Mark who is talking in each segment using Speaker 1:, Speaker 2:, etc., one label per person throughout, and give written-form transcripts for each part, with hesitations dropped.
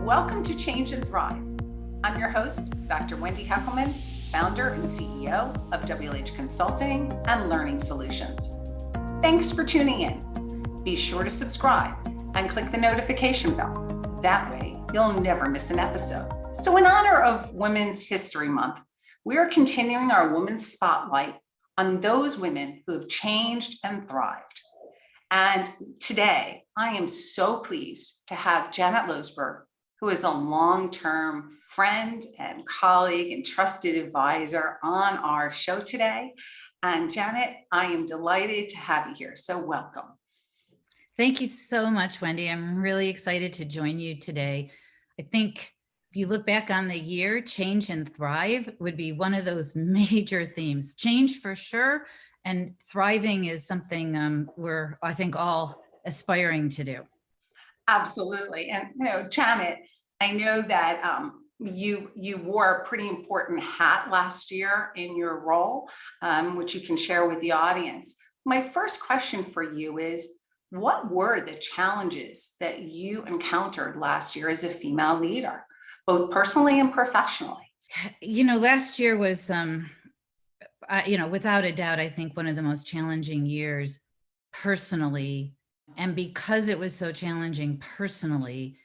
Speaker 1: Welcome to Change and Thrive. I'm your host, Dr. Wendy Heckelman, founder and CEO of WLH Consulting and Learning Solutions. Thanks for tuning in. Be sure to subscribe and click the notification bell. That way, you'll never miss an episode. So in honor of Women's History Month, we are continuing our Women's Spotlight on those women who have changed and thrived. And today, I am so pleased to have Janet Loesberg, who is a long-term friend and colleague and trusted advisor on our show today. And Janet, I am delighted to have you here. So welcome.
Speaker 2: Thank you so much, Wendy. I'm really excited to join you today. I think if you look back on the year, change and thrive would be one of those major themes. Change for sure, and thriving is something we're, I think, all aspiring to do.
Speaker 1: Absolutely. And, Janet, I know that you wore a pretty important hat last year in your role, which you can share with the audience. My first question for you is, what were the challenges that you encountered last year as a female leader, both personally and professionally?
Speaker 2: Last year was, without a doubt, I think one of the most challenging years personally. And because it was so challenging personally,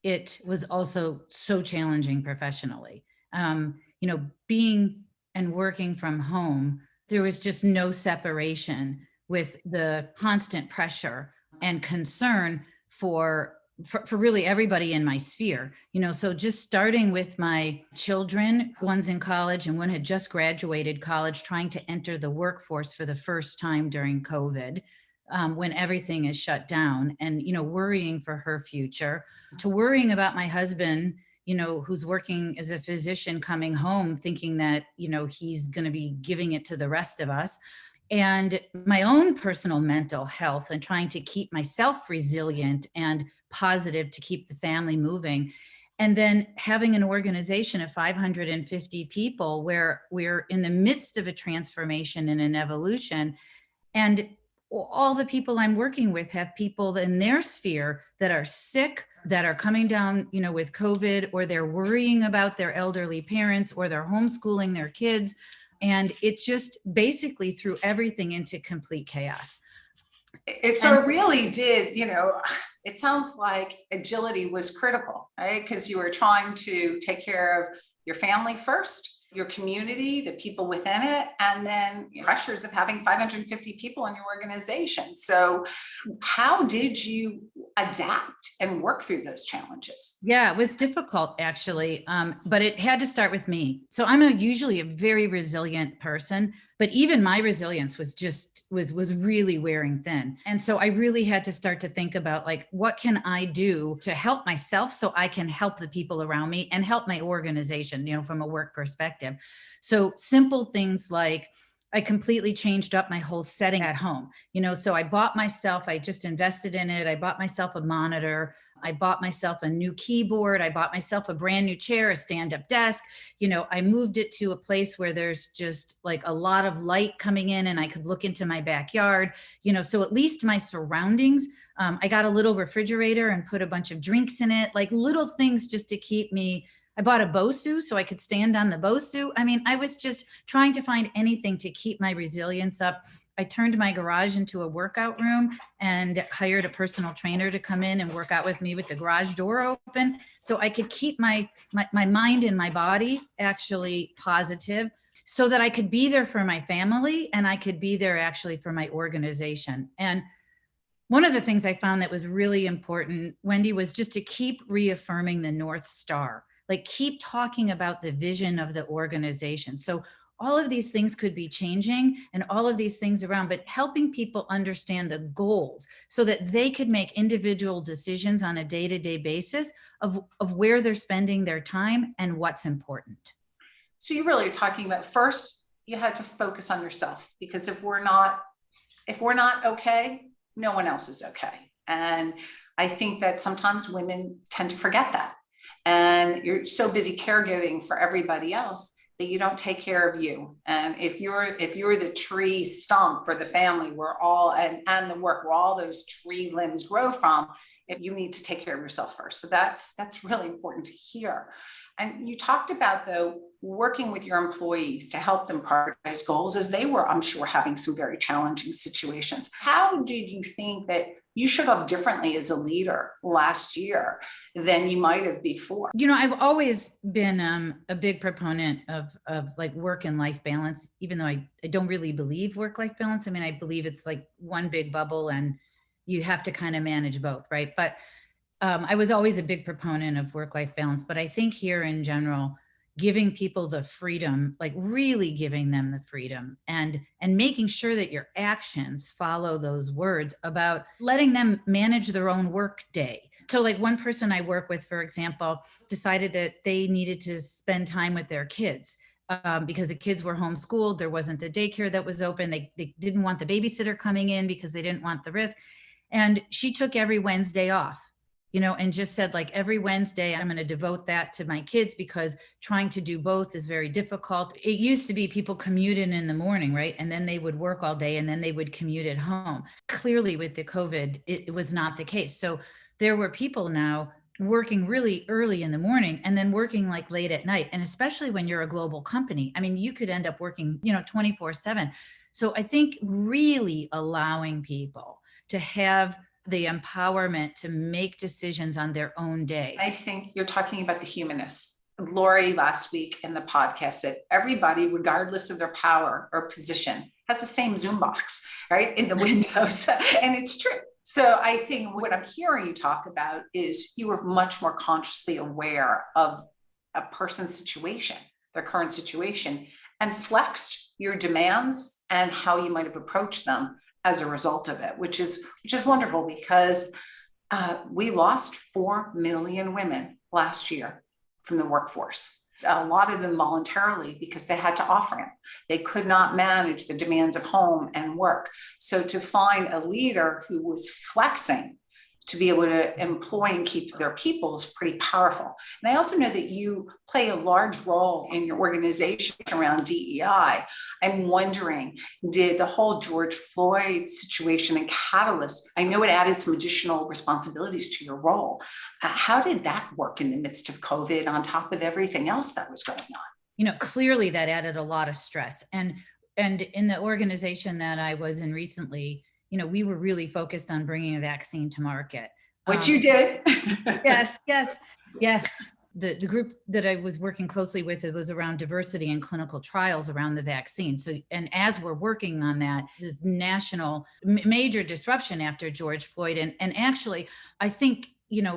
Speaker 2: it was also so challenging professionally. Being and working from home, there was just no separation with the constant pressure and concern for really everybody in my sphere. So just starting with my children, one's in college and one had just graduated college, trying to enter the workforce for the first time during COVID. When everything is shut down, and worrying for her future, to worrying about my husband, who's working as a physician, coming home thinking that he's going to be giving it to the rest of us, and my own personal mental health, and trying to keep myself resilient and positive to keep the family moving. And then having an organization of 550 people where we're in the midst of a transformation and an evolution, and all the people I'm working with have people in their sphere that are sick, that are coming down, with COVID, or they're worrying about their elderly parents, or they're homeschooling their kids. And it just basically threw everything into complete chaos.
Speaker 1: It really did, it sounds like agility was critical, right? Because you were trying to take care of your family first, your community, the people within it, and then pressures of having 550 people in your organization. So how did you adapt and work through those challenges?
Speaker 2: Yeah, it was difficult actually, but it had to start with me. So I'm usually a very resilient person, but even my resilience was really wearing thin. And so I really had to start to think about, like, what can I do to help myself so I can help the people around me and help my organization, from a work perspective. So simple things like, I completely changed up my whole setting at home. So I just invested in it. I bought myself a monitor. I bought myself a new keyboard. I bought myself a brand new chair, a stand-up desk. I moved it to a place where there's just like a lot of light coming in and I could look into my backyard, so at least my surroundings. I got a little refrigerator and put a bunch of drinks in it, like little things just to keep me. I bought a BOSU so I could stand on the BOSU. I was just trying to find anything to keep my resilience up. I turned my garage into a workout room and hired a personal trainer to come in and work out with me with the garage door open, so I could keep my mind and my body actually positive, so that I could be there for my family and I could be there actually for my organization. And one of the things I found that was really important, Wendy, was just to keep reaffirming the North Star. Like, keep talking about the vision of the organization. So all of these things could be changing and all of these things around, but helping people understand the goals so that they could make individual decisions on a day-to-day basis of where they're spending their time and what's important.
Speaker 1: So you really are talking about, first, you had to focus on yourself, because if we're not okay, no one else is okay. And I think that sometimes women tend to forget that. And you're so busy caregiving for everybody else that you don't take care of you. And if you're the tree stump for the family, and the work where all those tree limbs grow from, if you need to take care of yourself first. So that's really important to hear. And you talked about, though, working with your employees to help them prioritize goals, as they were, I'm sure, having some very challenging situations. How did you think that you showed up differently as a leader last year than you might have before?
Speaker 2: I've always been a big proponent of like work and life balance, even though I don't really believe work-life balance. I mean, I believe it's like one big bubble and you have to kind of manage both, right? But I was always a big proponent of work-life balance, but I think here in general, giving people the freedom, like really giving them the freedom and making sure that your actions follow those words about letting them manage their own work day. So like one person I work with, for example, decided that they needed to spend time with their kids because the kids were homeschooled. There wasn't the daycare that was open. They didn't want the babysitter coming in because they didn't want the risk. And she took every Wednesday off. And just said, like, every Wednesday, I'm going to devote that to my kids because trying to do both is very difficult. It used to be people commuted in the morning, right? And then they would work all day and then they would commute at home. Clearly with the COVID, it was not the case. So there were people now working really early in the morning and then working like late at night. And especially when you're a global company, I mean, you could end up working, 24/7. So I think really allowing people to have the empowerment to make decisions on their own day.
Speaker 1: I think you're talking about the humanness. Lori last week in the podcast said everybody, regardless of their power or position, has the same Zoom box, right, in the windows. And it's true. So I think what I'm hearing you talk about is you were much more consciously aware of a person's situation, their current situation, and flexed your demands and how you might have approached them as a result of it, which is wonderful, because we lost 4 million women last year from the workforce. A lot of them voluntarily, because they had to off-ramp. They could not manage the demands of home and work. So to find a leader who was flexing to be able to employ and keep their people is pretty powerful. And I also know that you play a large role in your organization around DEI. I'm wondering, did the whole George Floyd situation and catalyst, I know it added some additional responsibilities to your role. How did that work in the midst of COVID on top of everything else that was going on?
Speaker 2: Clearly that added a lot of stress. And in the organization that I was in recently, we were really focused on bringing a vaccine to market.
Speaker 1: Which you did.
Speaker 2: Yes. The group that I was working closely with, it was around diversity and clinical trials around the vaccine. So, and as we're working on that, this national major disruption after George Floyd. And actually, I think,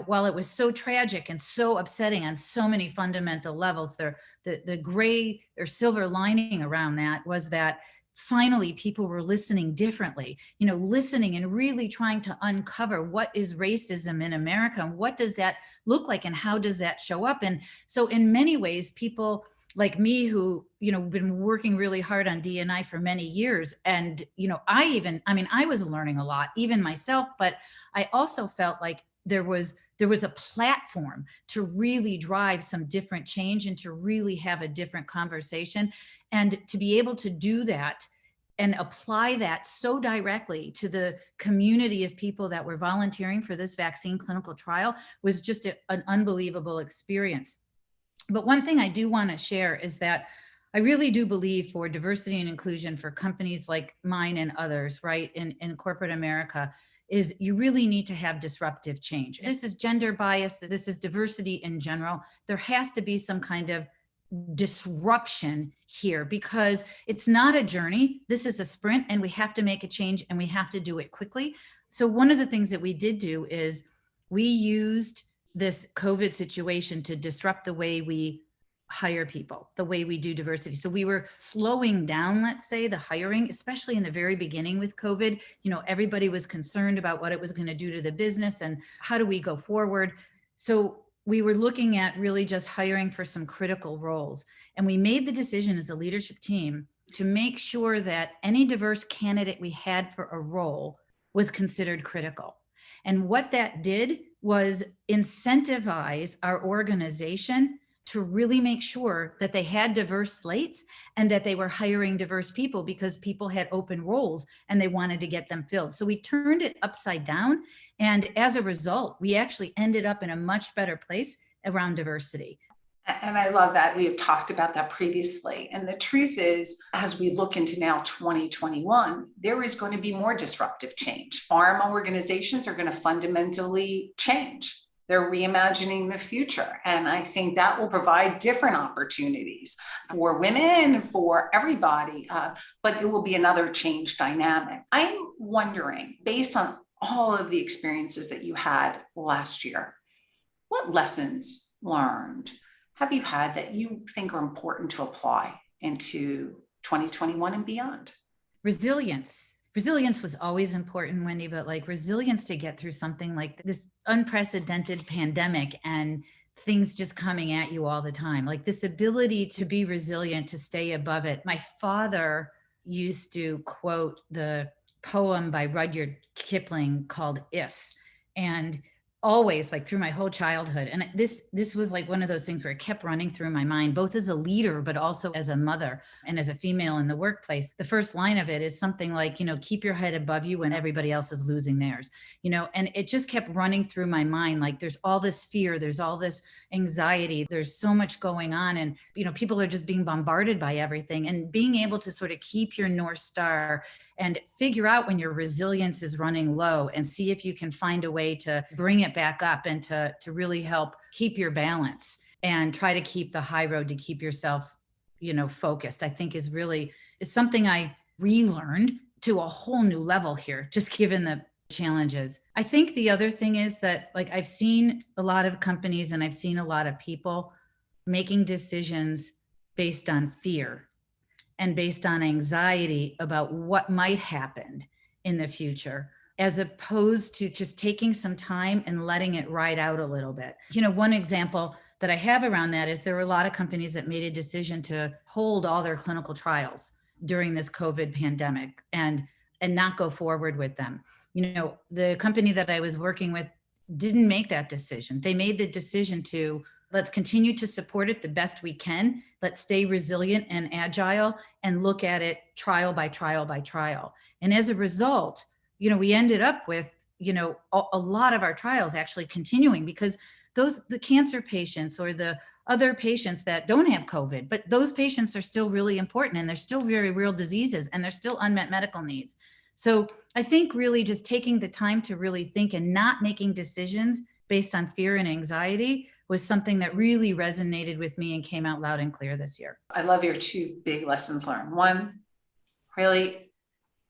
Speaker 2: while it was so tragic and so upsetting on so many fundamental levels, the gray or silver lining around that was that finally people were listening differently, listening and really trying to uncover what is racism in America and what does that look like and how does that show up. And so in many ways, people like me who, been working really hard on D&I for many years. And, I was learning a lot, even myself, but I also felt like there was a platform to really drive some different change and to really have a different conversation. And to be able to do that and apply that so directly to the community of people that were volunteering for this vaccine clinical trial was just an unbelievable experience. But one thing I do want to share is that I really do believe for diversity and inclusion for companies like mine and others, right, in corporate America, is you really need to have disruptive change. This is gender bias, this is diversity in general. There has to be some kind of disruption here because it's not a journey. This is a sprint and we have to make a change and we have to do it quickly. So one of the things that we did do is we used this COVID situation to disrupt the way we hire people, the way we do diversity. So we were slowing down, let's say, the hiring, especially in the very beginning with COVID. Everybody was concerned about what it was going to do to the business and how do we go forward. So we were looking at really just hiring for some critical roles. And we made the decision as a leadership team to make sure that any diverse candidate we had for a role was considered critical. And what that did was incentivize our organization to really make sure that they had diverse slates and that they were hiring diverse people because people had open roles and they wanted to get them filled. So we turned it upside down And as a result, we actually ended up in a much better place around diversity.
Speaker 1: And I love that. We have talked about that previously. And the truth is, as we look into now 2021, there is going to be more disruptive change. Pharma organizations are going to fundamentally change. They're reimagining the future. And I think that will provide different opportunities for women, for everybody, but it will be another change dynamic. I'm wondering, based on all of the experiences that you had last year, what lessons learned have you had that you think are important to apply into 2021 and beyond?
Speaker 2: Resilience. Resilience was always important, Wendy, but like resilience to get through something like this unprecedented pandemic and things just coming at you all the time, like this ability to be resilient, to stay above it. My father used to quote the poem by Rudyard Kipling called If, and always, like through my whole childhood. And this was like one of those things where it kept running through my mind, both as a leader, but also as a mother and as a female in the workplace. The first line of it is something like, keep your head above you when everybody else is losing theirs, and it just kept running through my mind. Like there's all this fear, there's all this anxiety, there's so much going on. And, people are just being bombarded by everything, and being able to sort of keep your North Star and figure out when your resilience is running low and see if you can find a way to bring it back up and to really help keep your balance and try to keep the high road, to keep yourself, focused, I think is something I relearned to a whole new level here, just given the challenges. I think the other thing is that, like, I've seen a lot of companies and I've seen a lot of people making decisions based on fear and based on anxiety about what might happen in the future, as opposed to just taking some time and letting it ride out a little bit. One example that I have around that is there were a lot of companies that made a decision to hold all their clinical trials during this COVID pandemic and not go forward with them. The company that I was working with didn't make that decision. They made the decision to, let's continue to support it the best we can. Let's stay resilient and agile and look at it trial by trial by trial. And as a result, we ended up with, a lot of our trials actually continuing, because the cancer patients or the other patients that don't have COVID, but those patients are still really important, and they're still very real diseases, and there's still unmet medical needs. So I think really just taking the time to really think and not making decisions based on fear and anxiety was something that really resonated with me and came out loud and clear this year.
Speaker 1: I love your two big lessons learned. One, really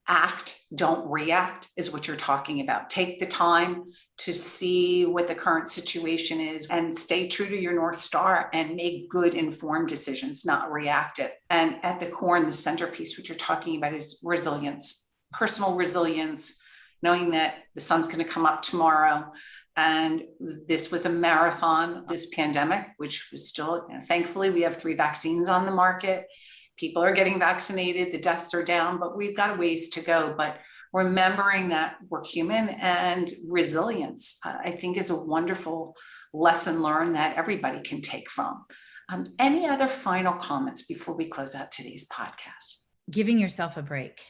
Speaker 1: act, don't react, is what you're talking about. Take the time to see what the current situation is and stay true to your North Star and make good informed decisions, not reactive. And at the core and the centerpiece, what you're talking about is resilience, personal resilience, knowing that the sun's going to come up tomorrow. And this was a marathon, this pandemic, which was still, thankfully, we have 3 vaccines on the market. People are getting vaccinated, the deaths are down, but we've got a ways to go. But remembering that we're human, and resilience, I think, is a wonderful lesson learned that everybody can take from. Any other final comments before we close out today's podcast?
Speaker 2: Giving yourself a break.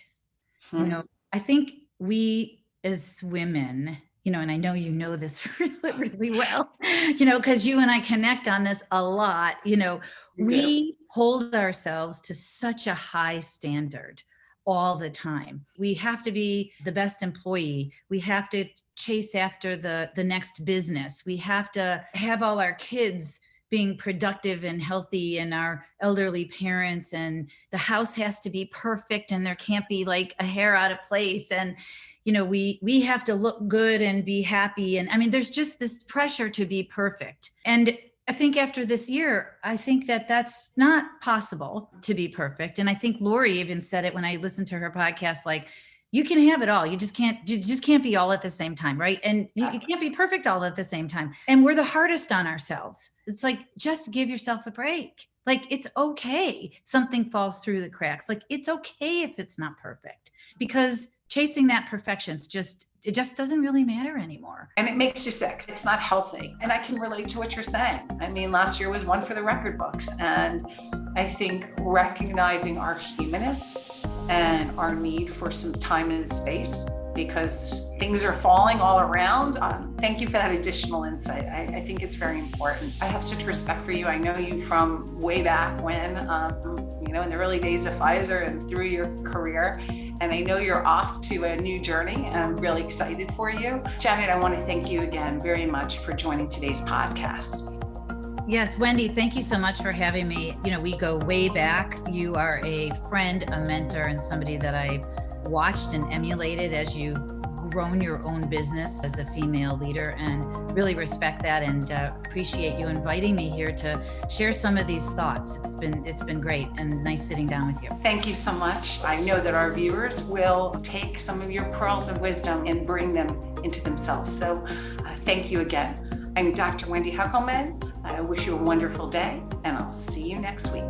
Speaker 2: I think we as women, and I know this really, really well, because you and I connect on this a lot, we hold ourselves to such a high standard all the time. We have to be the best employee. We have to chase after the next business. We have to have all our kids being productive and healthy, and our elderly parents, and the house has to be perfect, and there can't be like a hair out of place. And we have to look good and be happy. And I mean, there's just this pressure to be perfect. And I think after this year, I think that that's not possible to be perfect. And I think Lori even said it when I listened to her podcast, like, you can have it all. You just can't be all at the same time. Right. And you can't be perfect all at the same time. And we're the hardest on ourselves. It's like, just give yourself a break. Like, it's okay. Something falls through the cracks. Like, it's okay if it's not perfect, because chasing that perfection just doesn't really matter anymore.
Speaker 1: And it makes you sick. It's not healthy. And I can relate to what you're saying. I mean, last year was one for the record books. And I think recognizing our humanness and our need for some time and space because things are falling all around. Thank you for that additional insight. I think it's very important. I have such respect for you. I know you from way back when, in the early days of Pfizer and through your career. And I know you're off to a new journey, and I'm really excited for you. Janet, I want to thank you again very much for joining today's podcast.
Speaker 2: Yes, Wendy, thank you so much for having me. We go way back. You are a friend, a mentor, and somebody that I watched and emulated as you've grown your own business as a female leader, and really respect that and appreciate you inviting me here to share some of these thoughts. It's been great and nice sitting down with you.
Speaker 1: Thank you so much. I know that our viewers will take some of your pearls of wisdom and bring them into themselves. So thank you again. I'm Dr. Wendy Heckelman. I wish you a wonderful day, and I'll see you next week.